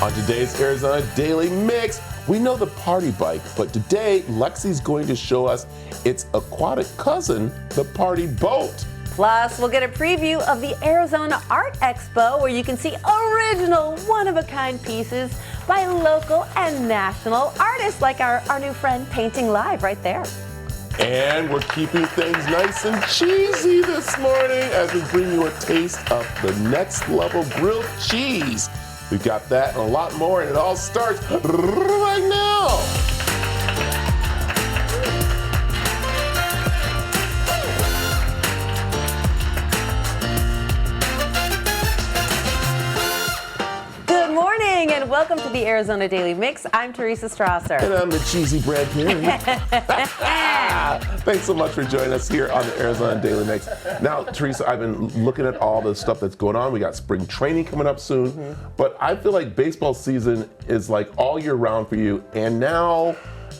On today's Arizona Daily Mix, we know the party bike, but today Lexi's going to show us its aquatic cousin, the party boat. Plus, we'll get a preview of the Arizona Art Expo, where you can see original, one-of-a-kind pieces by local and national artists, like our new friend Painting Live right there. And we're keeping things nice and cheesy this morning as we bring you a taste of the next level grilled cheese. We've got that and a lot more, and it all starts right now. Good morning and welcome to the Arizona Daily Mix. I'm Teresa Strasser. And I'm the cheesy bread here. Thanks so much for joining us here on the Arizona Daily Mix. Now, Teresa, I've been looking at all the stuff that's going on. We got spring training coming up soon, but I feel like baseball season is like all year round for you, and now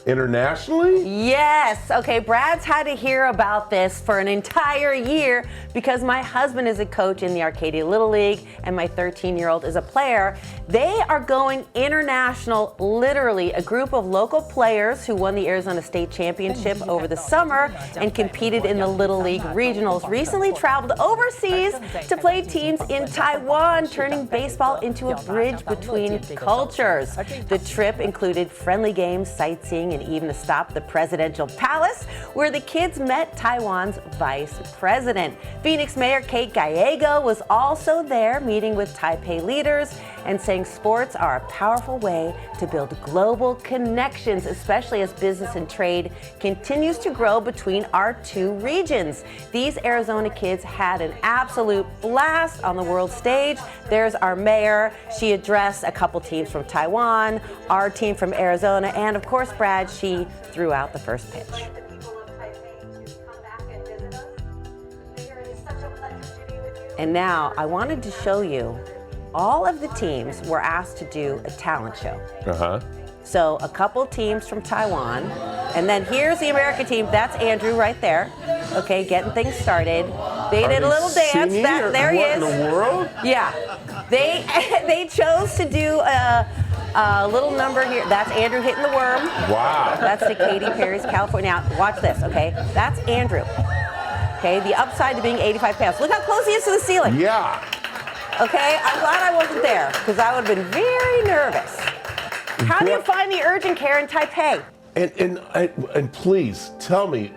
internationally? Yes. Okay, Brad's had to hear about this for an entire year because my husband is a coach in the Arcadia Little League and my 13-year-old is a player. They are going international, literally. A group of local players who won the Arizona State Championship over the summer and competed in the Little League Regionals recently traveled overseas to play teams in Taiwan, turning baseball into a bridge between cultures. The trip included friendly games, sightseeing, and even a stop at the Presidential Palace, where the kids met Taiwan's vice president. Phoenix Mayor Kate Gallego was also there, meeting with Taipei leaders and saying sports are a powerful way to build global connections, especially as business and trade continues to grow between our two regions. These Arizona kids had an absolute blast on the world stage. There's our mayor. She addressed a couple teams from Taiwan, our team from Arizona, and of course, Brad, she threw out the first pitch. And now I wanted to show you all of the teams were asked to do a talent show. So a couple teams from Taiwan, and then here's the American team. That's Andrew right there. Okay, getting things started. They did a little dance. There he is. What in the world? Yeah, they chose to do a little number here. That's Andrew hitting the worm. Wow. That's the Katy Perry's California. Now watch this. Okay, that's Andrew. Okay, the upside to being 85 pounds. Look how close he is to the ceiling. Yeah. Okay, I'm glad I wasn't there because I would have been very nervous. How do you find the urgent care in Taipei? And please tell me,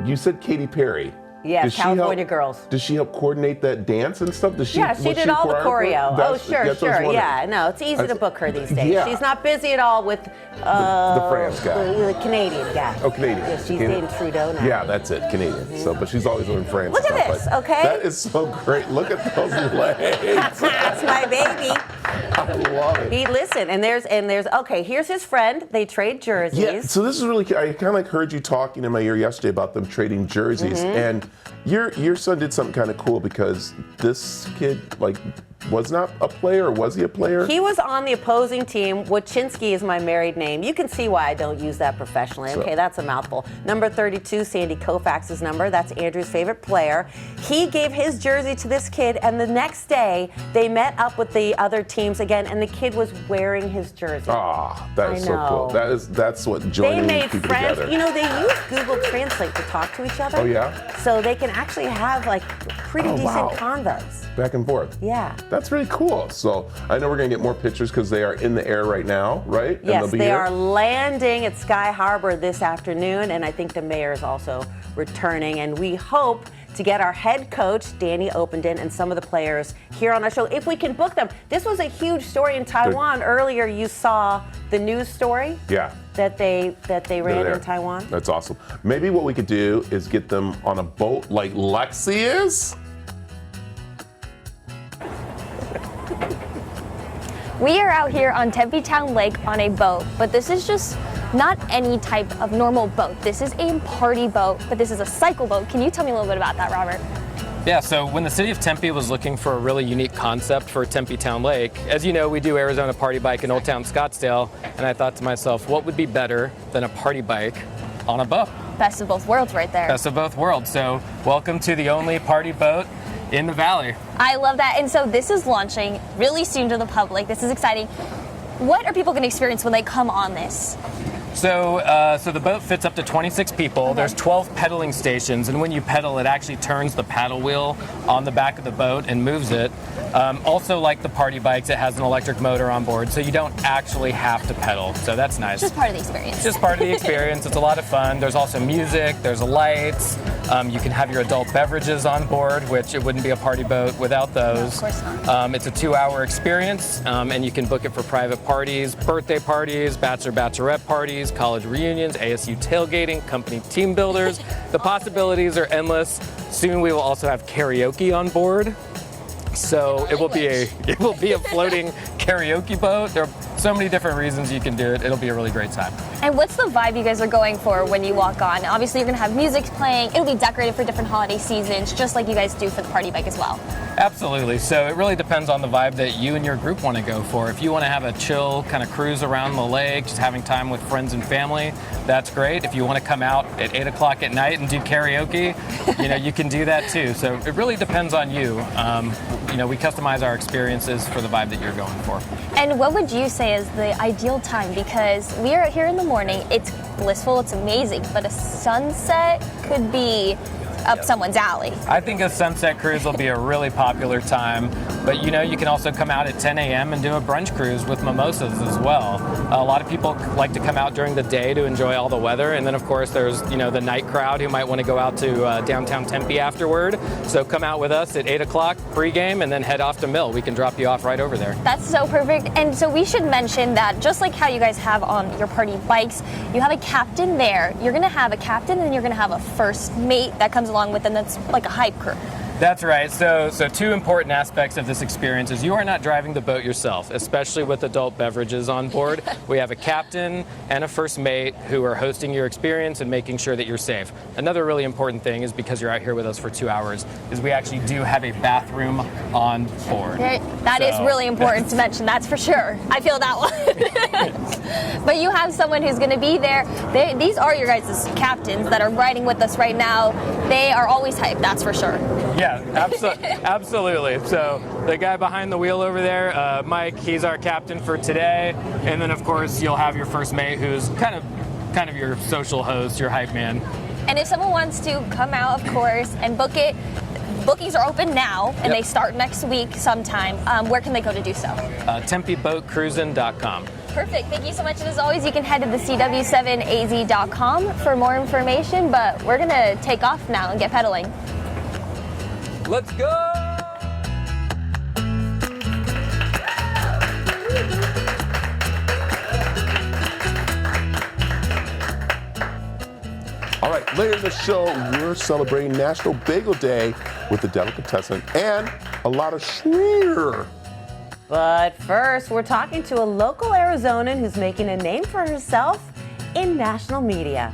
you said Katy Perry. Yeah, California Girls. Does she help coordinate that dance and stuff? She did all the choreo. Oh, sure. Yeah, no, it's easy to book her these days. Yeah. She's not busy at all with the France guy. The Canadian guy. Oh, Canadian. Yeah, she's dating Trudeau now. Yeah, that's it, Canadian. So, but she's always in France. Look at this, okay? That is so great. Look at those legs. That's my baby. I love it. Listen, and there's okay, here's his friend. They trade jerseys. Yeah, so this is really, I kind of like heard you talking in my ear yesterday about them trading jerseys, and your son did something kind of cool because this kid, was not a player, or was he a player? He was on the opposing team. Wachinski is my married name. You can see why I don't use that professionally. Okay, that's a mouthful. Number 32, Sandy Koufax's number. That's Andrew's favorite player. He gave his jersey to this kid, and the next day, they met up with the other teams again, and the kid was wearing his jersey. Ah, that is so cool. That's what joining people together. You know, they use Google Translate to talk to each other. Oh, yeah? So they can actually have, pretty decent convos. Back and forth. Yeah. That's really cool. So I know we're going to get more pictures because they are in the air right now, right? Yes, they are landing at Sky Harbor this afternoon, and I think the mayor is also returning, and we hope to get our head coach, Danny Openden, and some of the players here on our show, if we can book them. This was a huge story in Taiwan. Earlier, you saw the news story. Yeah. That they ran in Taiwan. That's awesome. Maybe what we could do is get them on a boat like Lexi is. We are out here on Tempe Town Lake on a boat, but this is just not any type of normal boat. This is a party boat, but this is a cycle boat. Can you tell me a little bit about that, Robert? Yeah, so when the city of Tempe was looking for a really unique concept for Tempe Town Lake, as you know, we do Arizona Party Bike in Old Town Scottsdale, and I thought to myself, what would be better than a party bike on a boat? Best of both worlds right there. Best of both worlds. So welcome to the only party boat in the valley. I love that. And so this is launching really soon to the public. This is exciting. what are people going to experience when they come on this? So the boat fits up to 26 people. Okay. There's 12 pedaling stations, and when you pedal, it actually turns the paddle wheel on the back of the boat and moves it. Also, like the party bikes, it has an electric motor on board, so you don't actually have to pedal. So that's nice. Just part of the experience. Just part of the experience. It's a lot of fun. There's also music. There's lights. You can have your adult beverages on board, which it wouldn't be a party boat without those. No, of course not. It's a 2-hour experience, and you can book it for private parties, birthday parties, bachelorette parties, college reunions, ASU tailgating, company team builders. The possibilities are endless. Soon we will also have karaoke on board. So it will be a floating karaoke boat. There are so many different reasons you can do it. It'll be a really great time. And what's the vibe you guys are going for when you walk on? Obviously, you're going to have music playing. It'll be decorated for different holiday seasons, just like you guys do for the party bike as well. Absolutely. So it really depends on the vibe that you and your group want to go for. If you want to have a chill kind of cruise around the lake, just having time with friends and family, that's great. If you want to come out at 8 o'clock at night and do karaoke, you can do that too. So it really depends on you. We customize our experiences for the vibe that you're going for. And what would you say is the ideal time? Because we are here in the morning, it's blissful, it's amazing, but a sunset could be up someone's alley. I think a sunset cruise will be a really popular time, but you can also come out at 10 a.m. and do a brunch cruise with mimosas as well. A lot of people like to come out during the day to enjoy all the weather, and then of course there's the night crowd who might want to go out to downtown Tempe afterward. So come out with us at 8 o'clock pregame and then head off to Mill. We can drop you off right over there. That's so perfect. And so we should mention that just like how you guys have on your party bikes, you have a captain there. You're going to have a captain and you're going to have a first mate that comes along with them that's like a hype crew. That's right. So two important aspects of this experience is you are not driving the boat yourself, especially with adult beverages on board. We have a captain and a first mate who are hosting your experience and making sure that you're safe. Another really important thing is because you're out here with us for 2 hours is we actually do have a bathroom on board. That is really important to mention, that's for sure. I feel that one. But you have someone who's going to be there. These are your guys' captains that are riding with us right now. They are always hyped, that's for sure. Yeah, absolutely. So the guy behind the wheel over there, Mike, he's our captain for today. And then of course you'll have your first mate who's kind of your social host, your hype man. And if someone wants to come out, of course, and book it, bookings are open now and they start next week sometime. Where can they go to do so? TempeBoatCruisin.com. Perfect. Thank you so much. And as always, you can head to the cw7az.com for more information. But we're going to take off now and get pedaling. Let's go! All right, later in the show, we're celebrating National Bagel Day with the delicatessen and a lot of schmear. But first, we're talking to a local Arizonan who's making a name for herself in national media.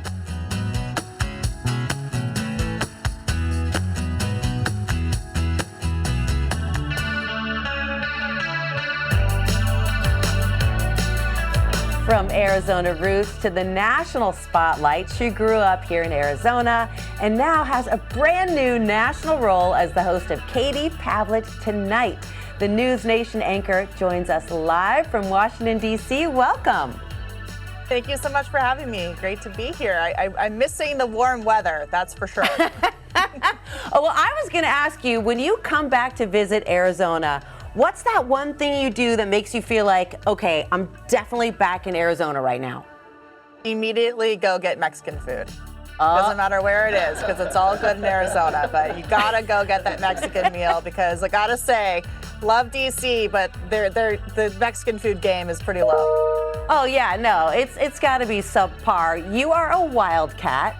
From Arizona roots to the national spotlight, she grew up here in Arizona and now has a brand new national role as the host of Katie Pavlich Tonight. The News Nation anchor joins us live from Washington, D.C. Welcome. Thank you so much for having me. Great to be here. I'm missing the warm weather, that's for sure. Oh, well, I was going to ask you, when you come back to visit Arizona, what's that one thing you do that makes you feel like, okay, I'm definitely back in Arizona right now? Immediately go get Mexican food. Doesn't matter where it is, because it's all good in Arizona, but you gotta go get that Mexican meal, because I gotta say, love DC, but the Mexican food game is pretty low. Oh yeah, no, it's gotta be subpar. You are a wildcat.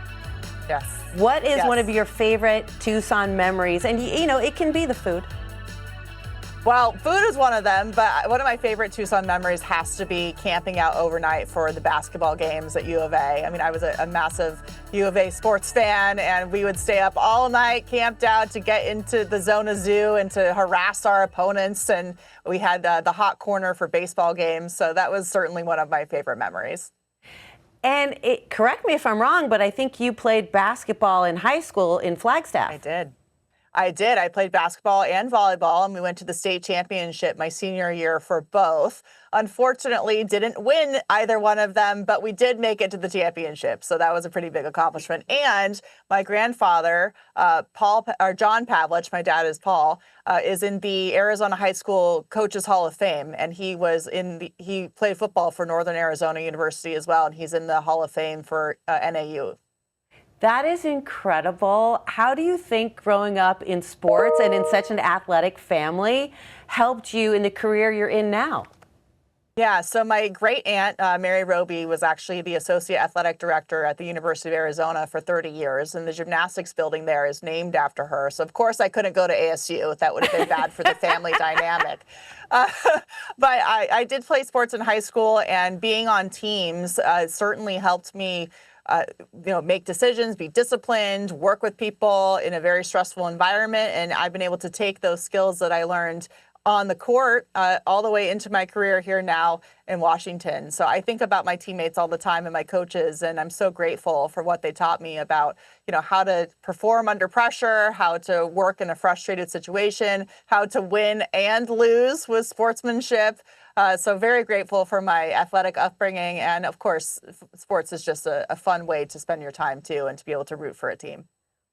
Yes. What is one of your favorite Tucson memories? And it can be the food. Well, food is one of them, but one of my favorite Tucson memories has to be camping out overnight for the basketball games at U of A. I mean, I was a massive U of A sports fan, and we would stay up all night, camped out to get into the Zona Zoo and to harass our opponents, and we had the hot corner for baseball games, so that was certainly one of my favorite memories. And correct me if I'm wrong, but I think you played basketball in high school in Flagstaff. I did. I did. I played basketball and volleyball, and we went to the state championship my senior year for both. Unfortunately, didn't win either one of them, but we did make it to the championship. So that was a pretty big accomplishment. And my grandfather, John Pavlich, my dad is Paul, is in the Arizona High School Coaches Hall of Fame, and he played football for Northern Arizona University as well, and he's in the Hall of Fame for NAU. That is incredible. How do you think growing up in sports and in such an athletic family helped you in the career you're in now? Yeah, so my great aunt, Mary Roby, was actually the associate athletic director at the University of Arizona for 30 years, and the gymnastics building there is named after her. So, of course, I couldn't go to ASU. That would have been bad for the family dynamic. But I did play sports in high school, and being on teams certainly helped me make decisions, be disciplined, work with people in a very stressful environment. And I've been able to take those skills that I learned on the court all the way into my career here now in Washington. So I think about my teammates all the time and my coaches, and I'm so grateful for what they taught me about, how to perform under pressure, how to work in a frustrated situation, how to win and lose with sportsmanship. So very grateful for my athletic upbringing. And of course, sports is just a fun way to spend your time too, and to be able to root for a team.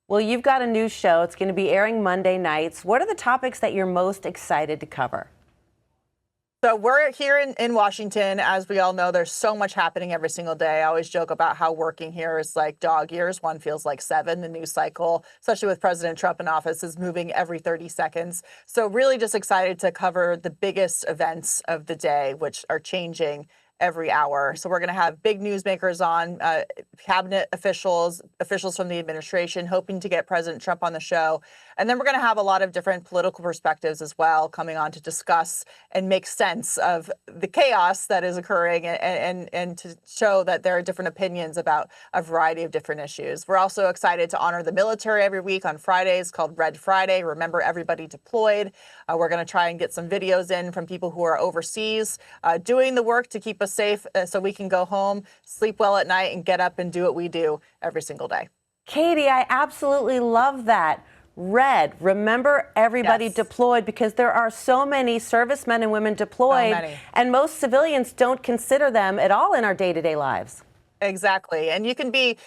Well, you've got a new show. It's going to be airing Monday nights. What are the topics that you're most excited to cover? So we're here in Washington. As we all know, there's so much happening every single day. I always joke about how working here is like dog years. One feels like 7. The news cycle, especially with President Trump in office, is moving every 30 seconds. So really just excited to cover the biggest events of the day, which are changing every hour. So we're going to have big newsmakers on, cabinet officials from the administration, hoping to get President Trump on the show. And then we're going to have a lot of different political perspectives as well coming on to discuss and make sense of the chaos that is occurring, and to show that there are different opinions about a variety of different issues. We're also excited to honor the military every week on Fridays, called Red Friday. Remember everybody deployed. We're going to try and get some videos in from people who are overseas doing the work to keep us safe, so we can go home, sleep well at night, and get up and do what we do every single day. Katie, I absolutely love that. Red, remember everybody deployed, because there are so many servicemen and women deployed, and most civilians don't consider them at all in our day-to-day lives. Exactly. And you can be,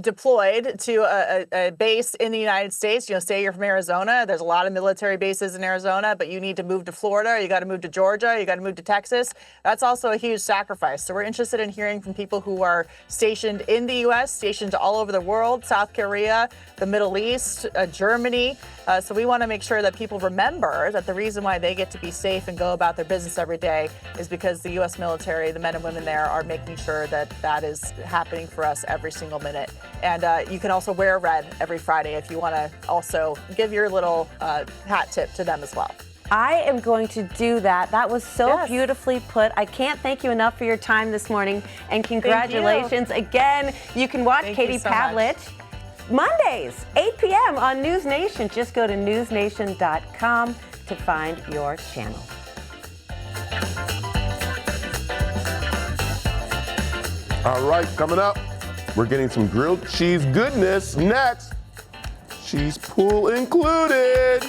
deployed to a base in the United States. Say you're from Arizona. There's a lot of military bases in Arizona, but you need to move to Florida. You got to move to Georgia. You got to move to Texas. That's also a huge sacrifice. So we're interested in hearing from people who are stationed in the U.S., stationed all over the world, South Korea, the Middle East, Germany. So we want to make sure that people remember that the reason why they get to be safe and go about their business every day is because the U.S. military, the men and women there, are making sure that that is happening for us every single minute. And you can also wear red every Friday if you want to also give your little hat tip to them as well. I am going to do that. That was so beautifully put. I can't thank you enough for your time this morning, and congratulations again. You can watch Katie Pavlich Mondays, 8 p.m. on News Nation. Just go to newsnation.com to find your channel. All right, coming up, we're getting some grilled cheese goodness next. Cheese pool included.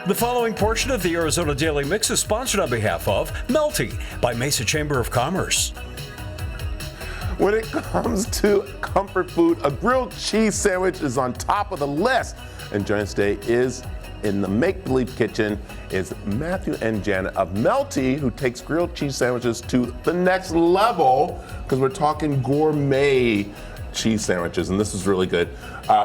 The following portion of the Arizona Daily Mix is sponsored on behalf of Melty by Mesa Chamber of Commerce. When it comes to comfort food, a grilled cheese sandwich is on top of the list. And joining us today is, in the Make Believe Kitchen, is Matthew and Janet of Melty, who takes grilled cheese sandwiches to the next level, because we're talking gourmet cheese sandwiches, and this is really good.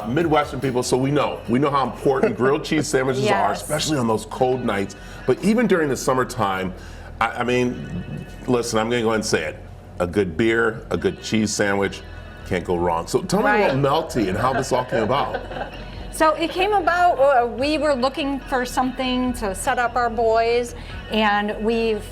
Midwestern people, so we know how important grilled cheese sandwiches are, especially on those cold nights. But even during the summertime, I mean, listen, I'm going to go ahead and say it. A good beer, a good cheese sandwich, can't go wrong. So tell me about Melty and how this all came about. So it came about, we were looking for something to set up our boys, and we've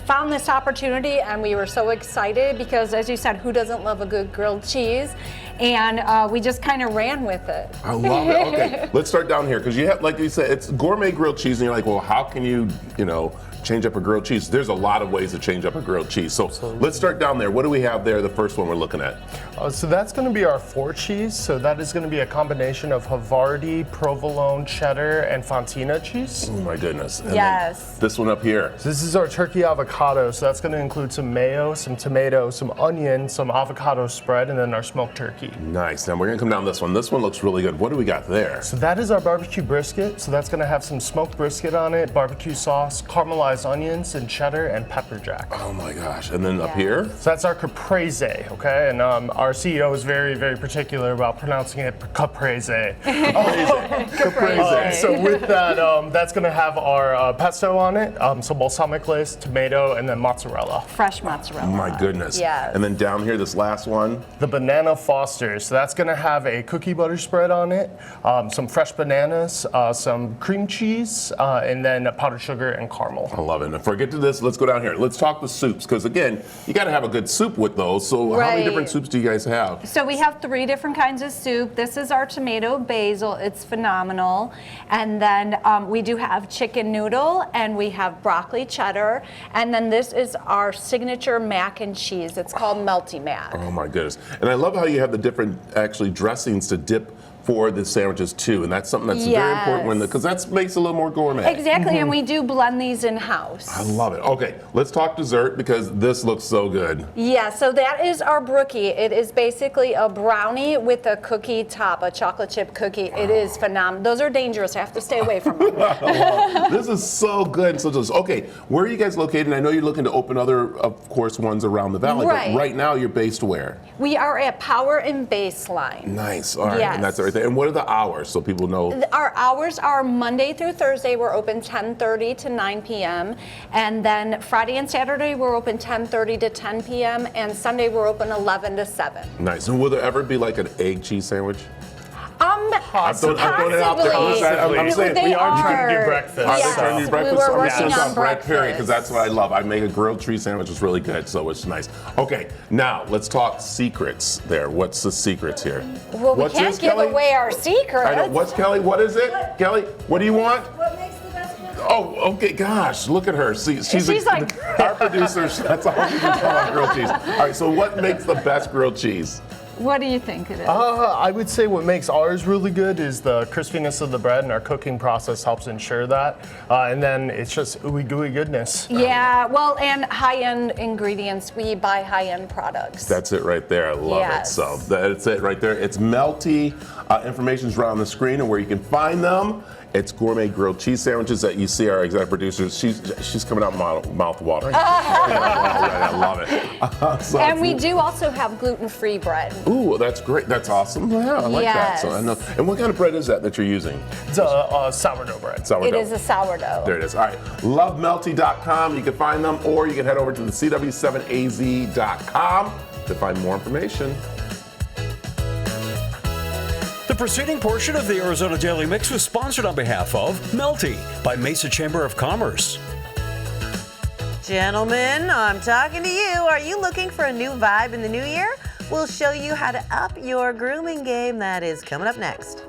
found this opportunity, and we were so excited because, as you said, who doesn't love a good grilled cheese? and we just kind of ran with it. I love it. Okay, let's start down here because you have, like you said, it's gourmet grilled cheese, and you're like, well, how can you change up a grilled cheese? There's a lot of ways to change up a grilled cheese. So let's start down there. What do we have there? The first one we're looking at. So that's going to be our 4 cheese. So that is going to be a combination of Havarti, provolone, cheddar, and fontina cheese. Oh my goodness. And Yes. then this one up here. So this is our turkey avocado. So that's going to include some mayo, some tomato, some onion, some avocado spread, and then our smoked turkey. Nice. Now we're gonna come down this one. This one looks really good. What do we got there? So that is our barbecue brisket. So that's going to have some smoked brisket on it, barbecue sauce, caramelized onions, and cheddar, and pepper jack. Oh my gosh. And then up here? So that's our caprese, okay? And our CEO is very, very particular about pronouncing it caprese. Caprese. So with that, that's going to have our pesto on it, some balsamic glaze, tomato, and then mozzarella. Fresh mozzarella. Oh my goodness. Yes. And then down here, this last one. The banana Foster's. So that's going to have a cookie butter spread on it, some fresh bananas, some cream cheese, and then powdered sugar and caramel. I love it. And before I get to this, let's go down here. Let's talk the soups, because again, you got to have a good soup with those. So how many Right. different soups do you guys have? So we have 3 different kinds of soup. This is our tomato basil. It's phenomenal. And then we do have chicken noodle, and we have broccoli cheddar. And then this is our signature mac and cheese. It's called Melty Mac. Oh my goodness. And I love how you have the different actually dressings to dip for the sandwiches too. And that's something that's very important because that makes it a little more gourmet. Exactly, and we do blend these in-house. I love it. Okay, let's talk dessert because this looks so good. Yeah, so that is our brookie. It is basically a brownie with a cookie top, a chocolate chip cookie. It is phenomenal. Those are dangerous. I have to stay away from them. This is so good and so delicious. Okay, where are you guys located? I know you're looking to open other, of course, ones around the valley, Right. but right now you're based where? We are at Power and Baseline. Nice. All right, Yes. and that's everything. And what are the hours so people know? Our hours are Monday through Thursday. We're open 10:30 to 9 p.m. And then Friday and Saturday, we're open 10:30 to 10 p.m. And Sunday, we're open 11 to 7. Nice. And will there ever be like an egg cheese sandwich? I'm throwing it out there. I'm saying They we are trying to do are. breakfast. Are they Yes. trying to do breakfast? We were I'm working gonna on bread period breakfast. because that's what I love. I make a grilled cheese sandwich. It's really good, so it's nice. Okay, now let's talk secrets there. What's the secrets here? Well, we What's can't this, give Kelly? away our secrets. I know. What's Kelly? What is it? Kelly, what do you want? What makes the best grilled cheese? Oh, okay, gosh, look at her. See, she's like- our producer. That's all she can tell about grilled cheese. All right, so what makes the best grilled cheese? What do you think it is? I would say what makes ours really good is the crispiness of the bread, and our cooking process helps ensure that. And then it's just ooey gooey goodness. Yeah, well, and high-end ingredients. We buy high-end products. That's it right there. I love Yes. it. So that's it right there. It's Melty. Information's right on the screen and where you can find them. It's gourmet grilled cheese sandwiches that you see our executive producer. She's coming out mouth watering. I love it. So And we do also have gluten-free bread. Ooh, that's great. That's awesome. Yeah, I like that. So I know. And what kind of bread is that you're using? It's a sourdough bread. Sourdough. It is a sourdough. There it is. All right. Lovemelty.com. You can find them, or you can head over to the CW7AZ.com to find more information. The preceding portion of the Arizona Daily Mix was sponsored on behalf of Melty by Mesa Chamber of Commerce. Gentlemen, I'm talking to you. Are you looking for a new vibe in the new year? We'll show you how to up your grooming game. That is coming up next.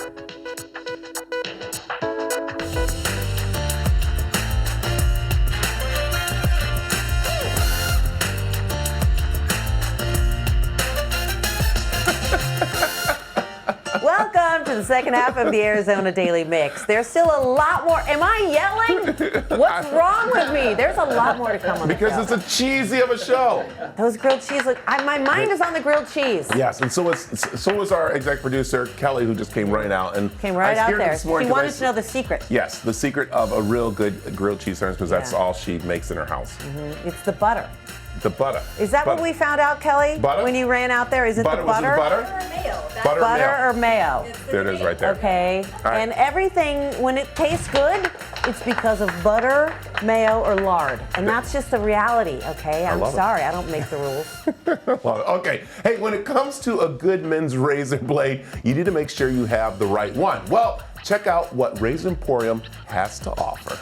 Welcome to the second half of the Arizona Daily Mix. There's still a lot more. Am I yelling? What's wrong with me? There's a lot more to come on the Because show. it's a cheesy of a show. Those grilled cheese look. My mind is on the grilled cheese. Yes, and so was our exec producer Kelly, who just came right out and Came right I out scared her there. this She morning 'cause wanted to know the secret. Yes, the secret of a real good grilled cheese sandwich because that's Yeah. all she makes in her house. It's the butter. The butter. Is that what we found out, Kelly? Butter? When you ran out there, is it Butter? the Was it butter? the butter? Butter, Butter mayo. or mayo? There it is, right there. Okay. All right. And everything, when it tastes good, it's because of butter, mayo, or lard. And that's just the reality, okay? I'm love it. sorry, I don't make the rules. Love it. Okay. Hey, when it comes to a good men's razor blade, you need to make sure you have the right one. Well, check out what Razor Emporium has to offer.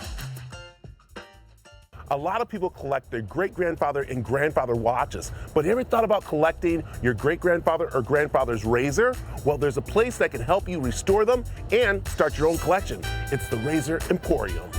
A lot of people collect their great-grandfather and grandfather watches, but have you ever thought about collecting your great-grandfather or grandfather's razor? Well, there's a place that can help you restore them and start your own collection. It's the Razor Emporium.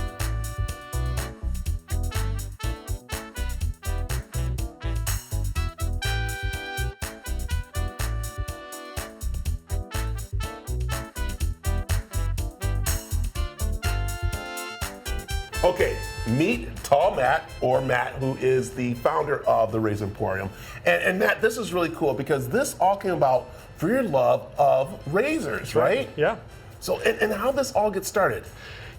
Okay, meet Tall Matt, or Matt, who is the founder of the Razor Emporium. And Matt, this is really cool because this all came about for your love of razors, right? Yeah. So, and how this all get started?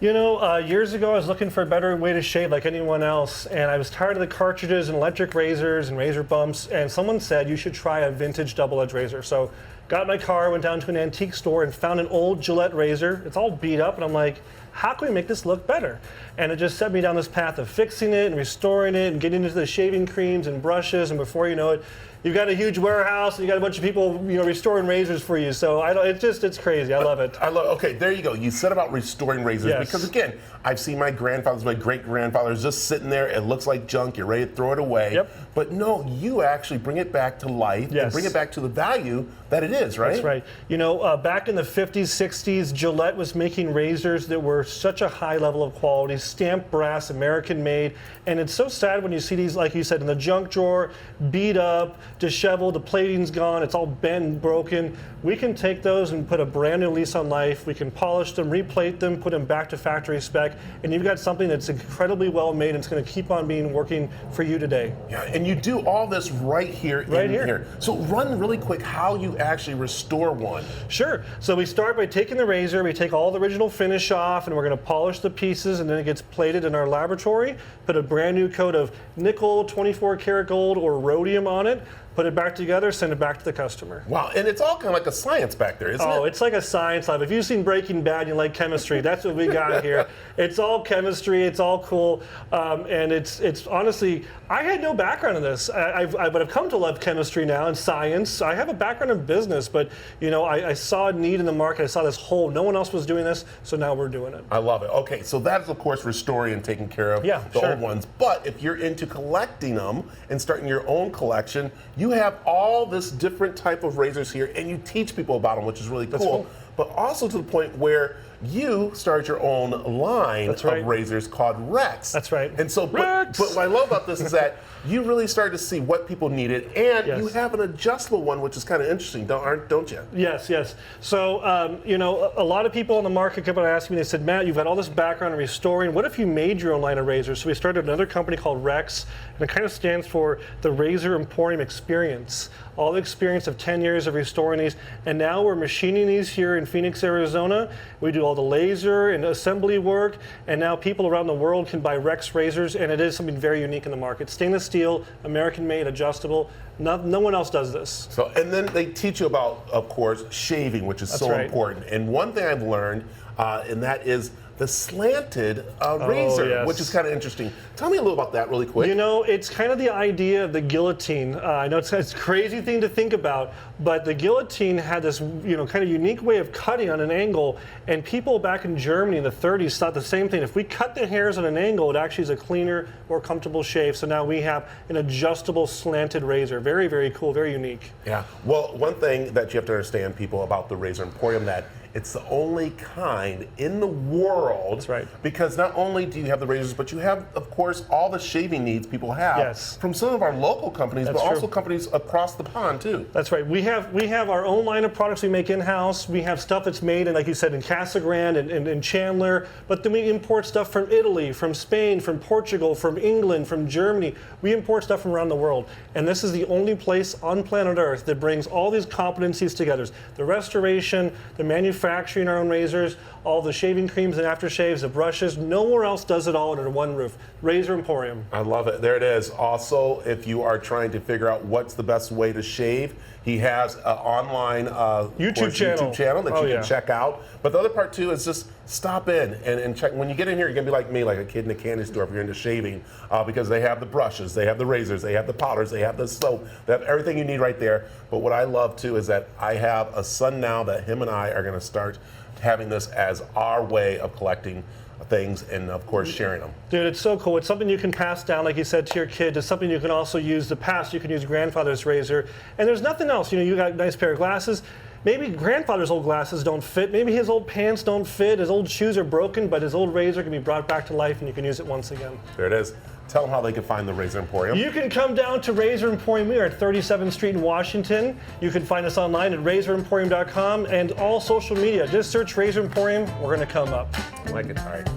You know, years ago I was looking for a better way to shave like anyone else, and I was tired of the cartridges and electric razors and razor bumps, and someone said you should try a vintage double-edged razor. So got in my car, went down to an antique store and found an old Gillette razor. It's all beat up, and I'm like, how can we make this look better? And it just set me down this path of fixing it and restoring it and getting into the shaving creams and brushes, and before you know it, you've got a huge warehouse and you got a bunch of people, restoring razors for you. So it's crazy. I love it. Okay, there you go. You said about restoring razors because again, I've seen my grandfathers, my great grandfathers just sitting there. It looks like junk. You're ready to throw it away. Yep. But no, you actually bring it back to life and bring it back to the value that it is, right? That's right. You know, back in the 50s, 60s, Gillette was making razors that were such a high level of quality, stamped brass, American made. And it's so sad when you see these, like you said, in the junk drawer, beat up, disheveled, the plating's gone, it's all bent and broken. We can take those and put a brand new lease on life. We can polish them, replate them, put them back to factory spec, and you've got something that's incredibly well made and it's going to keep on working for you today. Yeah, and you do all this right here in here. So run really quick how you actually restore one. Sure. So we start by taking the razor, we take all the original finish off, and we're going to polish the pieces, and then it gets plated in our laboratory, put a brand new coat of nickel, 24 karat gold, or rhodium on it, put it back together, send it back to the customer. Wow, and it's all kind of like a science back there, isn't it? Oh, it's like a science lab. If you've seen Breaking Bad, you like chemistry. That's what we got here. It's all chemistry. It's all cool, and it's honestly, I had no background in this. But I've come to love chemistry now and science. I have a background in business, but I saw a need in the market. I saw this hole. No one else was doing this, so now we're doing it. I love it. Okay, so that's of course restoring and taking care of the old ones. But if you're into collecting them and starting your own collection, you have all this different type of razors here, and you teach people about them, which is really cool. But also to the point where you started your own line of razors called Rex. That's right. And so, but what I love about this is that you really started to see what people needed, and you have an adjustable one, which is kind of interesting, don't you? Yes, yes. So, a lot of people on the market kept on asking me, they said, Matt, you've got all this background in restoring. What if you made your own line of razors? So we started another company called Rex, and it kind of stands for the Razor Emporium Experience. All the experience of 10 years of restoring these, and now we're machining these here in Phoenix, Arizona. We do all the laser and assembly work, and now people around the world can buy Rex razors, and it is something very unique in the market. Stainless steel, American-made, adjustable. No one else does this. So, and then they teach you about, of course, shaving, which is so important. And one thing I've learned, and that is the slanted razor, which is kind of interesting. Tell me a little about that really quick. You know, it's kind of the idea of the guillotine. I know it's a crazy thing to think about, but the guillotine had this, kind of unique way of cutting on an angle, and people back in Germany in the 30s thought the same thing. If we cut the hairs on an angle, it actually is a cleaner, more comfortable shave. So now we have an adjustable slanted razor. Very, very cool, very unique. Yeah. Well, one thing that you have to understand, people, about the Razor Emporium, that it's the only kind in the world. That's right. Because not only do you have the razors, but you have, of course, all the shaving needs people have from some of our local companies, but also companies across the pond too. That's right. We have our own line of products we make in-house. We have stuff that's made in, like you said, in Casa Grande and in Chandler, but then we import stuff from Italy, from Spain, from Portugal, from England, from Germany. We import stuff from around the world. And this is the only place on planet Earth that brings all these competencies together. The restoration, the manufacturing our own razors, all the shaving creams and aftershaves, the brushes. Nowhere else does it all under one roof. Razor Emporium. I love it. There it is. Also, if you are trying to figure out what's the best way to shave, he has an online YouTube channel that you can check out. But the other part too is just stop in and check. When you get in here, you're gonna be like me, like a kid in a candy store if you're into shaving, because they have the brushes, they have the razors, they have the powders, they have the soap, they have everything you need right there. But what I love too is that I have a son now that him and I are gonna start having this as our way of collecting things and, of course, sharing them. Dude, it's so cool. It's something you can pass down, like you said, to your kids. It's something you can also use the past. You can use grandfather's razor. And there's nothing else. You got a nice pair of glasses. Maybe grandfather's old glasses don't fit. Maybe his old pants don't fit. His old shoes are broken, but his old razor can be brought back to life and you can use it once again. There it is. Tell them how they can find the Razor Emporium. You can come down to Razor Emporium. We are at 37th Street in Washington. You can find us online at razoremporium.com and all social media. Just search Razor Emporium. We're going to come up. I like it. All right.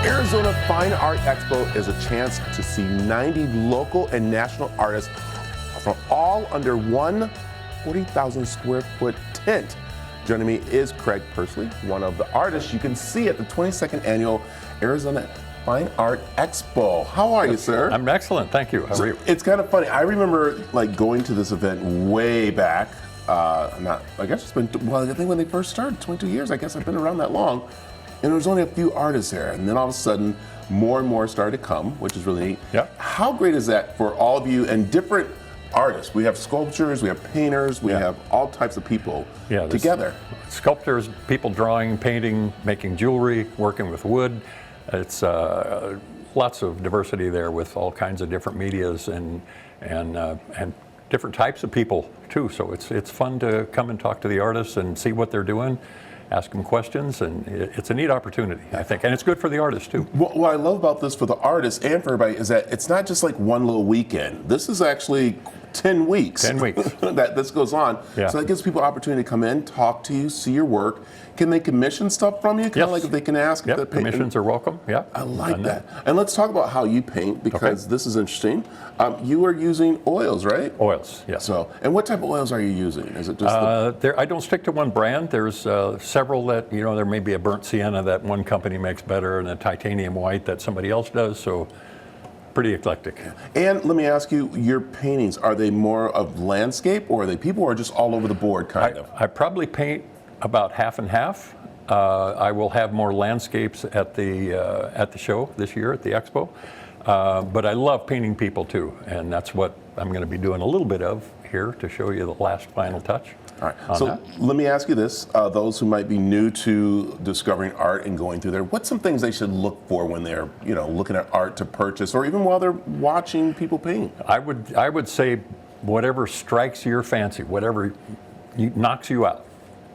Arizona Fine Art Expo is a chance to see 90 local and national artists from all under one 40,000 square foot tent. Joining me is Craig Persley, one of the artists you can see at the 22nd Annual Arizona Fine Art Expo. How are you, sir? I'm excellent, thank you. How are you? It's kind of funny. I remember going to this event way back. I guess it's been, I think when they first started, 22 years. I guess I've been around that long. And there was only a few artists there, and then all of a sudden, more and more started to come, which is really neat. Yeah. How great is that for all of you and different artists? We have sculptors, we have painters, we have all types of people together. Sculptors, people drawing, painting, making jewelry, working with wood. It's lots of diversity there with all kinds of different medias and different types of people too. So it's fun to come and talk to the artists and see what they're doing. Ask them questions, and it's a neat opportunity, I think, and it's good for the artists too. What I love about this for the artists and for everybody is that it's not just like one little weekend. This is actually 10 weeks. 10 weeks. that this goes on. Yeah. So that gives people opportunity to come in, talk to you, see your work. Can they commission stuff from you? Kind of like if they can ask. Yep, commissions are welcome. Yeah. I like that. And let's talk about how you paint, because this is interesting. You are using oils, right? Oils, yes. So, and what type of oils are you using? Is it just I don't stick to one brand. There's several that, there may be a burnt sienna that one company makes better and a titanium white that somebody else does. So pretty eclectic. And let me ask you, your paintings, are they more of landscape, or are they people who are just all over the board kind of? I probably paint about half and half. I will have more landscapes at the show this year at the expo. But I love painting people too, and that's what I'm going to be doing a little bit of here to show you the last final touch. All right, so let me ask you this. Those who might be new to discovering art and going through there, what's some things they should look for when they're, looking at art to purchase, or even while they're watching people paint? I would say whatever strikes your fancy, whatever knocks you out,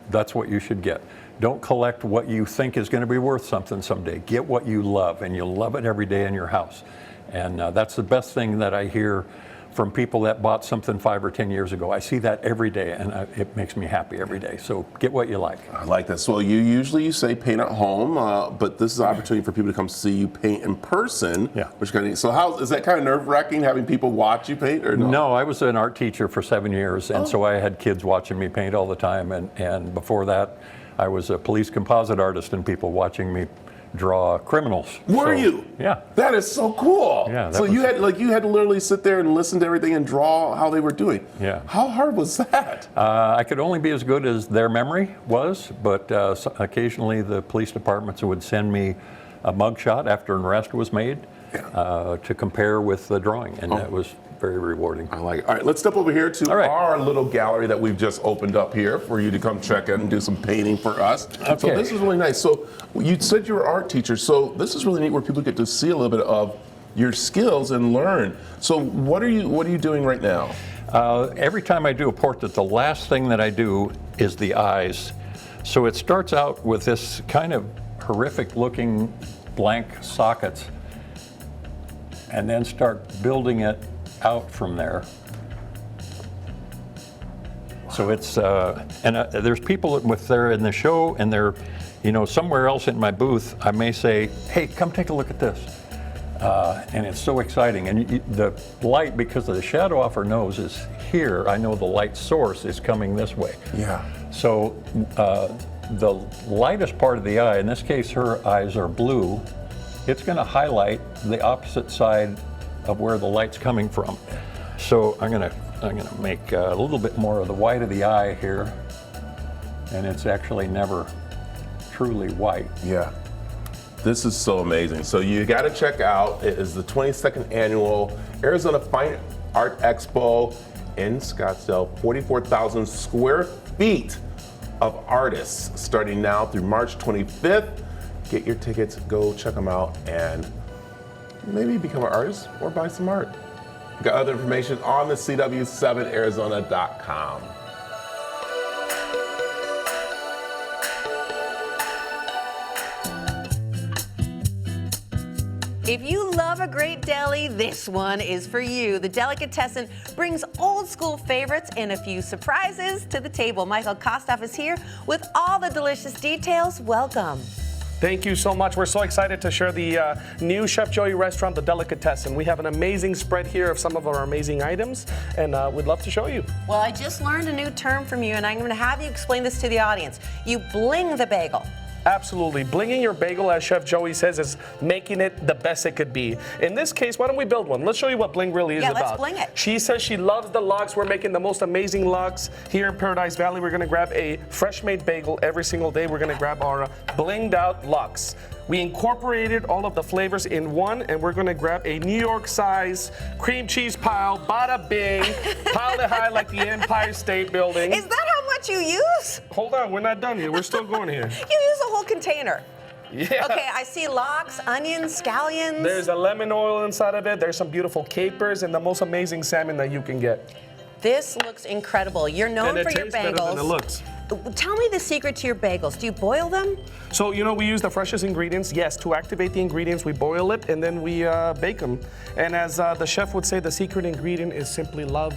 that's what you should get. Don't collect what you think is going to be worth something someday. Get what you love, and you'll love it every day in your house. And that's the best thing that I hear from people that bought something 5 or 10 years ago. I see that every day, and it makes me happy every day. So get what you like. I like that. So you say paint at home, but this is an opportunity for people to come see you paint in person. Yeah. Which kind of, so is that kind of nerve-wracking having people watch you paint, or no? No, I was an art teacher for 7 years, and so I had kids watching me paint all the time. And before that, I was a police composite artist, and people watching me draw criminals. Were you? Yeah. That is so cool. Yeah. So you had to literally sit there and listen to everything and draw how they were doing. Yeah. How hard was that? I could only be as good as their memory was, but occasionally the police departments would send me a mugshot after an arrest was made to compare with the drawing, and that was very rewarding. I like it. All right, let's step over here to our little gallery that we've just opened up here for you to come check out and do some painting for us. Okay. So this is really nice. So you said you were an art teacher, so this is really neat where people get to see a little bit of your skills and learn. So what are you doing right now? Every time I do a portrait, the last thing that I do is the eyes. So it starts out with this kind of horrific looking blank sockets, and then start building it out from there. So it's there's people with they're in the show, and they're somewhere else in my booth I may say, hey, come take a look at this, and it's so exciting. And the light, because of the shadow off her nose is here, I know the light source is coming this way. Yeah. So the lightest part of the eye, in this case her eyes are blue, it's going to highlight the opposite side of where the light's coming from. So I'm gonna make a little bit more of the white of the eye here, and it's actually never truly white. Yeah. This is so amazing. So you got to check out, it is the 22nd annual Arizona Fine Art Expo in Scottsdale, 44,000 square feet of artists starting now through March 25th. Get your tickets, go check them out, and maybe become an artist or buy some art. Got other information on the CW7Arizona.com. If you love a great deli, this one is for you. The Delicatessen brings old school favorites and a few surprises to the table. Michael Kostoff is here with all the delicious details. Welcome. Thank you so much. We're so excited to share the new Chef Joey restaurant, the Delicatessen. We have an amazing spread here of some of our amazing items, and we'd love to show you. Well, I just learned a new term from you, and I'm going to have you explain this to the audience. You bling the bagel. Absolutely. Blinging your bagel, as Chef Joey says, is making it the best it could be. In this case, why don't we build one? Let's show you what bling really is about. Yeah, let's bling it. She says she loves the logs. We're making the most amazing logs here in Paradise Valley. We're going to grab a fresh-made bagel every single day. We're going to grab our blinged out logs. We incorporated all of the flavors in one, and we're going to grab a New York size cream cheese pile, bada bing, piled it high like the Empire State Building. Is that how much you use? Hold on, we're not done here. We're still going here. You use a whole container. Yeah. Okay, I see lox, onions, scallions. There's a lemon oil inside of it. There's some beautiful capers and the most amazing salmon that you can get. This looks incredible. You're known for your bagels. Better than it looks. Tell me the secret to your bagels. Do you boil them? So, we use the freshest ingredients. Yes, to activate the ingredients, we boil it and then we bake them. And as the chef would say, the secret ingredient is simply love.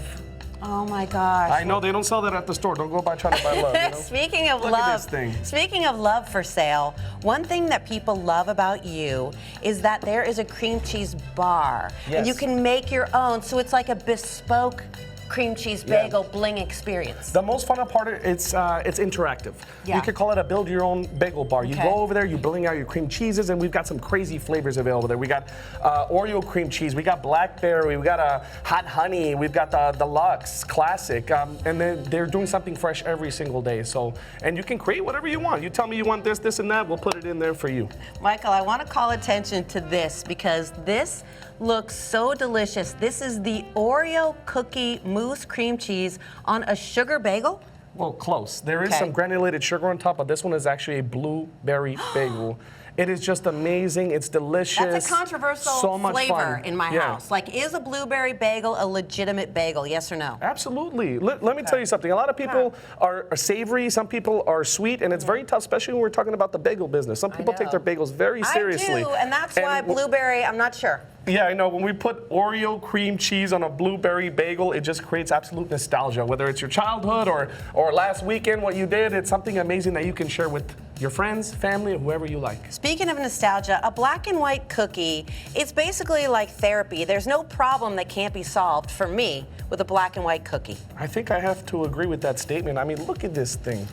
Oh my gosh. I know they don't sell that at the store. Don't go by trying to buy love. Speaking of Look love, at this thing. Speaking of love for sale, one thing that people love about you is that there is a cream cheese bar. Yes. And you can make your own, so it's like a bespoke cream cheese bagel bling experience. The most fun part, it's interactive. Yeah. You could call it a build your own bagel bar. You go over there, you bling out your cream cheeses, and we've got some crazy flavors available there. We got Oreo cream cheese, we got blackberry, we got a hot honey, we've got the deluxe classic, and they're doing something fresh every single day. So, and you can create whatever you want. You tell me you want this, this, and that, we'll put it in there for you. Michael, I want to call attention to this because this looks so delicious. This is the Oreo cookie mousse cream cheese on a sugar bagel. Well, close. There is some granulated sugar on top, but this one is actually a blueberry bagel. It is just amazing. It's delicious. That's a controversial so much flavor fun. in my house. Like, is a blueberry bagel a legitimate bagel? Yes or no? Absolutely. Let me tell you something. A lot of people are savory. Some people are sweet, and it's very tough, especially when we're talking about the bagel business. Some people take their bagels very seriously. I do, and that's why blueberry, I'm not sure. Yeah, I know. When we put Oreo cream cheese on a blueberry bagel, it just creates absolute nostalgia. Whether it's your childhood or last weekend, what you did, it's something amazing that you can share with your friends, family, or whoever you like. Speaking of nostalgia, a black and white cookie, it's basically like therapy. There's no problem that can't be solved for me with a black and white cookie. I think I have to agree with that statement. I mean, look at this thing.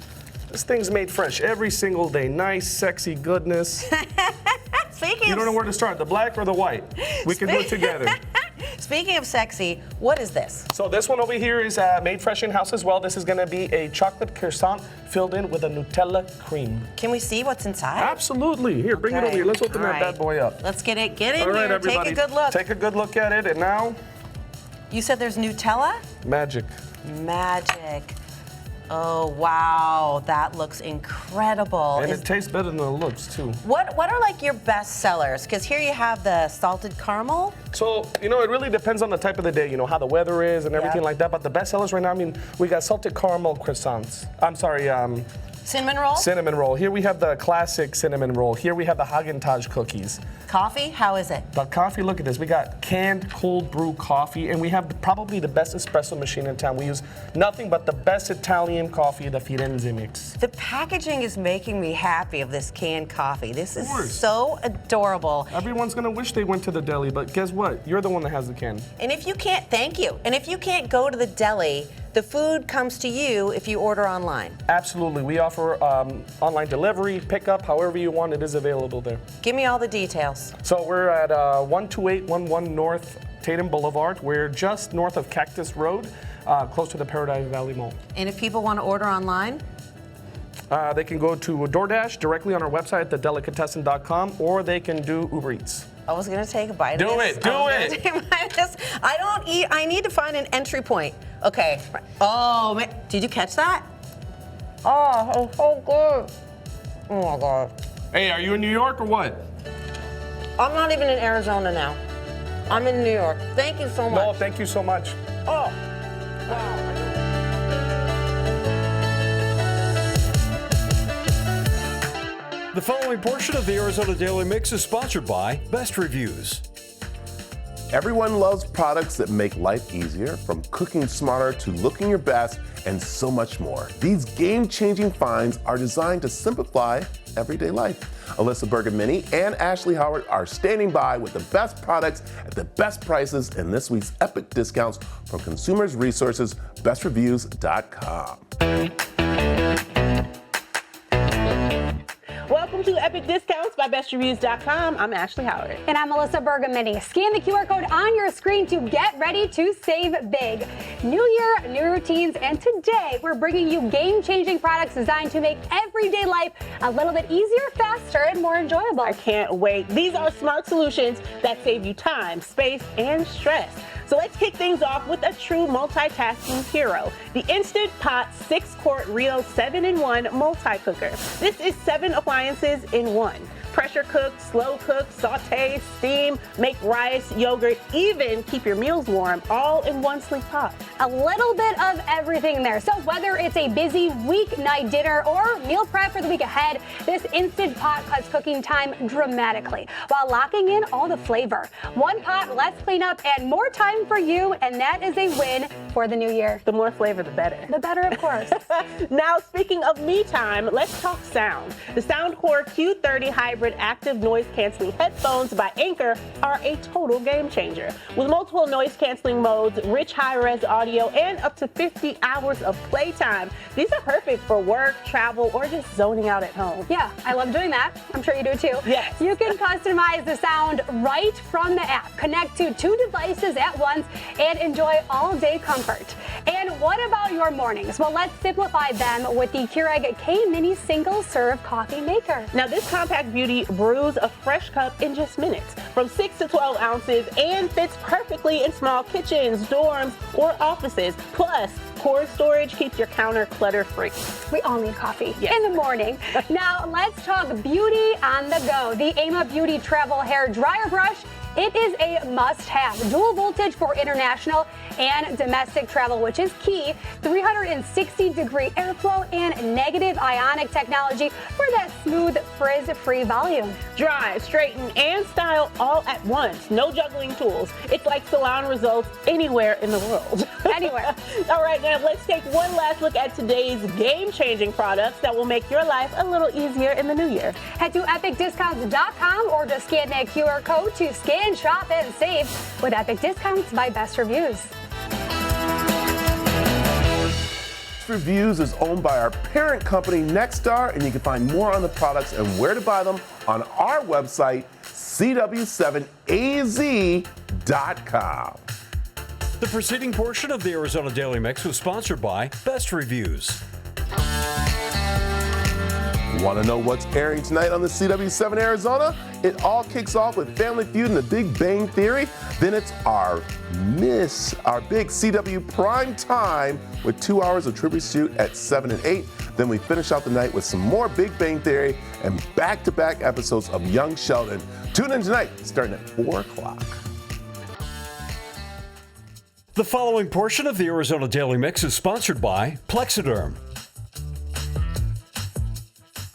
This thing's made fresh every single day. Nice, sexy goodness. You don't know where to start, the black or the white? We can do it together. Speaking of sexy, what is this? So this one over here is made fresh in-house as well. This is going to be a chocolate croissant filled in with a Nutella cream. Can we see what's inside? Absolutely. Here, bring it over here. Let's open that bad boy up. Let's get in All right, here. everybody. Take a good look. Take a good look at it, and now? You said there's Nutella? Magic. Magic. Oh, wow, that looks incredible. And it tastes better than it looks, too. What are like your best sellers? Because here you have the salted caramel. So, it really depends on the type of the day, how the weather is and everything like that. But the best sellers right now, we got salted caramel croissants. I'm sorry, cinnamon roll? Cinnamon roll. Here we have the classic cinnamon roll. Here we have the Haagen-Dazs cookies. Coffee, how is it? The coffee, look at this. We got canned cold brew coffee, and we have probably the best espresso machine in town. We use nothing but the best Italian coffee, the Firenze mix. The packaging is making me happy of this canned coffee. This is so adorable. Everyone's gonna wish they went to the deli, but guess what? You're the one that has the can. And if you can't, thank you. And if you can't go to the deli, the food comes to you if you order online. Absolutely. We offer online delivery, pickup, however you want. It is available there. Give me all the details. So we're at 12811 North Tatum Boulevard. We're just north of Cactus Road, close to the Paradise Valley Mall. And if people want to order online? They can go to DoorDash directly on our website, thedelicatessen.com, or they can do Uber Eats. I was gonna take a bite Do of this. it, do it. I don't eat. I need to find an entry point. Okay. Oh man, did you catch that? Oh, it's so good. Oh my god. Hey, are you in New York or what? I'm not even in Arizona now. I'm in New York. Thank you so much. No, thank you so much. Oh, wow. The following portion of the Arizona Daily Mix is sponsored by Best Reviews. Everyone loves products that make life easier, from cooking smarter to looking your best, and so much more. These game-changing finds are designed to simplify everyday life. Alyssa Bergamini and Ashley Howard are standing by with the best products at the best prices in this week's epic discounts from Consumers Resources, bestreviews.com. Welcome to Epic Discounts by bestreviews.com. I'm Ashley Howard. And I'm Melissa Bergamini. Scan the QR code on your screen to get ready to save big. New year, new routines, and today we're bringing you game-changing products designed to make everyday life a little bit easier, faster, and more enjoyable. I can't wait. These are smart solutions that save you time, space, and stress. So let's kick things off with a true multitasking hero, the Instant Pot 6-quart Rio 7-in-1 multi-cooker. This is 7 appliances in one. Pressure cook, slow cook, saute, steam, make rice, yogurt, even keep your meals warm, all in one sleek pot. A little bit of everything there. So whether it's a busy weeknight dinner or meal prep for the week ahead, this Instant Pot cuts cooking time dramatically while locking in all the flavor. One pot, less cleanup, and more time for you, and that is a win for the new year. The more flavor, the better. The better, of course. Now, speaking of me time, let's talk sound. The Soundcore Q30 Hybrid Active Noise Canceling Headphones by Anker are a total game changer. With multiple noise canceling modes, rich high-res audio, and up to 50 hours of playtime, these are perfect for work, travel, or just zoning out at home. Yeah, I love doing that. I'm sure you do too. Yes. You can customize the sound right from the app. Connect to 2 devices at once and enjoy all-day comfort. And what about your mornings? Well, let's simplify them with the Keurig K-Mini Single Serve Coffee Maker. Now, this compact beauty brews a fresh cup in just minutes, from 6 to 12 ounces, and fits perfectly in small kitchens, dorms, or offices. Plus, core storage keeps your counter clutter-free. We all need coffee Yes. in the morning. Now, let's talk beauty on the go. The Ama Beauty Travel Hair Dryer Brush. It is a must-have. Dual voltage for international and domestic travel, which is key. 360-degree airflow and negative ionic technology for that smooth, frizz-free volume. Dry, straighten, and style all at once. No juggling tools. It's like salon results anywhere in the world. Anywhere. All right, now let's take one last look at today's game-changing products that will make your life a little easier in the new year. Head to epicdiscounts.com or just scan that QR code to scan, shop, and save with Epic Discounts by Best Reviews. Best Reviews is owned by our parent company, Nexstar, and you can find more on the products and where to buy them on our website, cw7az.com. The preceding portion of the Arizona Daily Mix was sponsored by Best Reviews. Want to know what's airing tonight on the CW7 Arizona? It all kicks off with Family Feud and The Big Bang Theory. Then it's our big CW prime time with 2 hours of tribute shoot at 7 and 8. Then we finish out the night with some more Big Bang Theory and back-to-back episodes of Young Sheldon. Tune in tonight, starting at 4 o'clock. The following portion of the Arizona Daily Mix is sponsored by Plexiderm.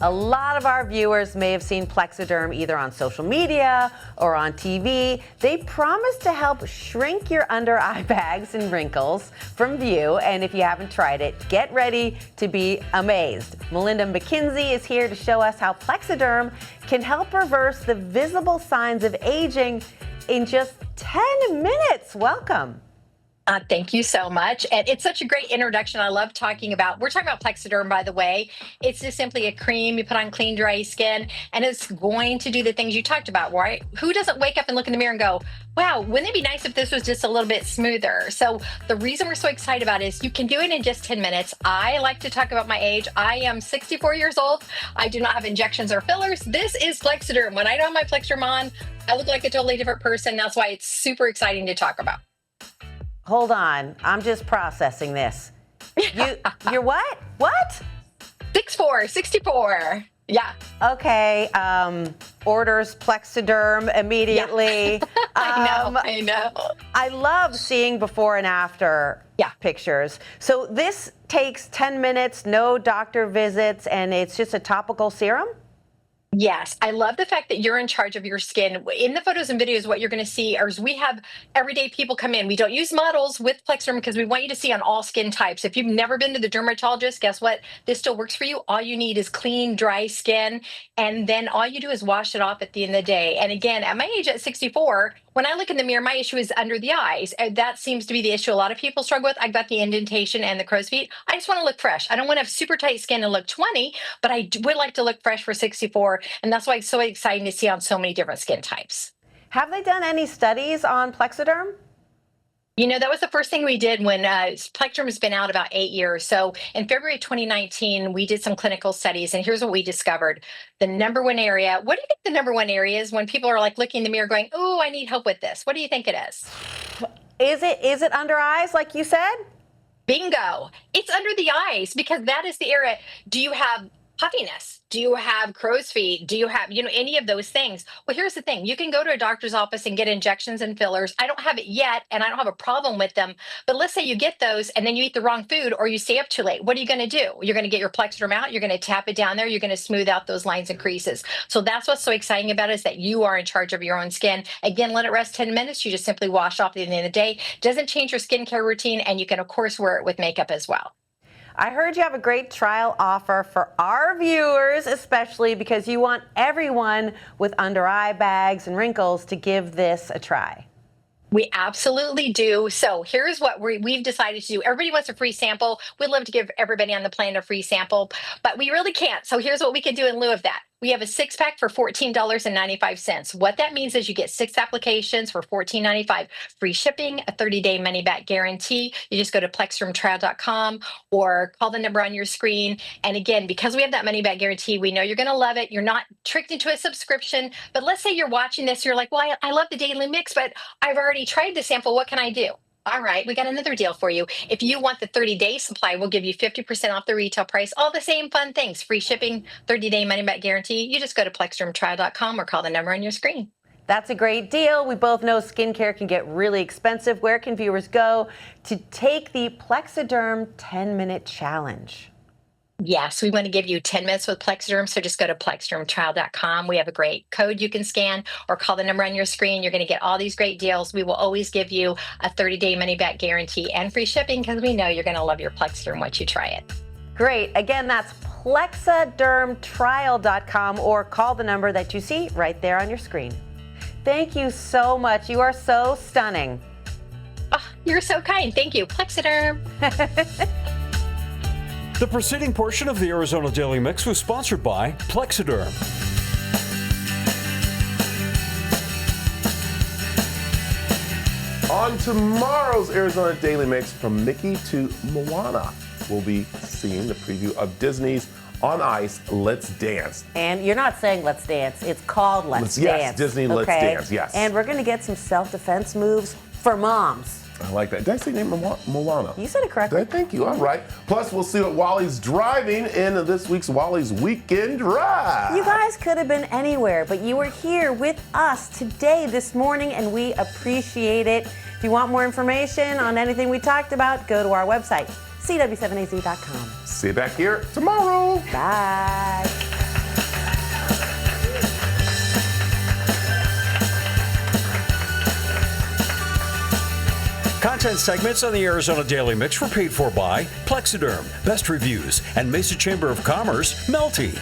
A lot of our viewers may have seen Plexiderm either on social media or on TV. They promise to help shrink your under eye bags and wrinkles from view. And if you haven't tried it, get ready to be amazed. Melinda McKinsey is here to show us how Plexiderm can help reverse the visible signs of aging in just 10 minutes. Welcome. Thank you so much. And it's such a great introduction. I love talking about, we're talking about Plexiderm, by the way. It's just simply a cream you put on clean, dry skin, and it's going to do the things you talked about, right? Who doesn't wake up and look in the mirror and go, wow, wouldn't it be nice if this was just a little bit smoother? So the reason we're so excited about it is you can do it in just 10 minutes. I like to talk about my age. I am 64 years old. I do not have injections or fillers. This is Plexiderm. When I don't have my Plexiderm on, I look like a totally different person. That's why it's super exciting to talk about. Hold on, I'm just processing this. You're what? What? 6'4", 64. Yeah. Okay. Orders Plexiderm immediately. Yeah. I know. I love seeing before and after pictures. So this takes 10 minutes, no doctor visits, and it's just a topical serum? Yes, I love the fact that you're in charge of your skin. In the photos and videos, what you're going to see is we have everyday people come in. We don't use models with Plexiderm because we want you to see on all skin types. If you've never been to the dermatologist, guess what? This still works for you. All you need is clean, dry skin, and then all you do is wash it off at the end of the day. And again, at my age, at 64, when I look in the mirror, my issue is under the eyes. That seems to be the issue a lot of people struggle with. I've got the indentation and the crow's feet. I just want to look fresh. I don't want to have super tight skin and look 20, but I would like to look fresh for 64. And that's why it's so exciting to see on so many different skin types. Have they done any studies on Plexiderm? You know, that was the first thing we did when Plexiderm has been out about 8 years. So in February 2019, we did some clinical studies, and here's what we discovered. The number one area, what do you think the number one area is when people are like looking in the mirror going, oh, I need help with this? What do you think it is? Is it under eyes, like you said? Bingo. It's under the eyes because that is the area. Do you have puffiness? Do you have crow's feet? Do you have, any of those things? Well, here's the thing. You can go to a doctor's office and get injections and fillers. I don't have it yet, and I don't have a problem with them. But let's say you get those and then you eat the wrong food or you stay up too late. What are you going to do? You're going to get your Plexiderm out. You're going to tap it down there. You're going to smooth out those lines and creases. So that's what's so exciting about it is that you are in charge of your own skin. Again, let it rest 10 minutes. You just simply wash off at the end of the day. Doesn't change your skincare routine, and you can, of course, wear it with makeup as well. I heard you have a great trial offer for our viewers, especially because you want everyone with under eye bags and wrinkles to give this a try. We absolutely do. So here's what we've decided to do. Everybody wants a free sample. We'd love to give everybody on the planet a free sample, but we really can't. So here's what we could do in lieu of that. We have a 6-pack for $14.95. What that means is you get 6 applications for $14.95. Free shipping, a 30-day money-back guarantee. You just go to plexdermtrial.com or call the number on your screen. And again, because we have that money-back guarantee, we know you're going to love it. You're not tricked into a subscription. But let's say you're watching this, you're like, well, I love the Daily Mix, but I've already tried the sample. What can I do? All right, we got another deal for you. If you want the 30-day supply, we'll give you 50% off the retail price. All the same fun things. Free shipping, 30-day money-back guarantee. You just go to plexdermtrial.com or call the number on your screen. That's a great deal. We both know skincare can get really expensive. Where can viewers go to take the Plexiderm 10-minute challenge? Yes, we want to give you 10 minutes with Plexiderm, so just go to plexdermtrial.com. We have a great code you can scan or call the number on your screen. You're going to get all these great deals. We will always give you a 30-day money-back guarantee and free shipping because we know you're going to love your Plexiderm once you try it. Great. Again, that's plexadermtrial.com or call the number that you see right there on your screen. Thank you so much. You are so stunning. Oh, you're so kind. Thank you. Plexiderm. The preceding portion of the Arizona Daily Mix was sponsored by Plexiderm. On tomorrow's Arizona Daily Mix, from Mickey to Moana, we'll be seeing the preview of Disney's On Ice, Let's Dance. And you're not saying Let's Dance. It's called Let's Dance. Yes, Disney Let's Dance, yes. And we're going to get some self-defense moves for moms. I like that. Did I say name Moana? You said it correctly. Thank you. All right. Plus, we'll see what Wally's driving in this week's Wally's Weekend Drive. You guys could have been anywhere, but you were here with us today, this morning, and we appreciate it. If you want more information on anything we talked about, go to our website, cw7az.com. See you back here tomorrow. Bye. Content segments on the Arizona Daily Mix were paid for by Plexiderm, Best Reviews, and Mesa Chamber of Commerce, Melty.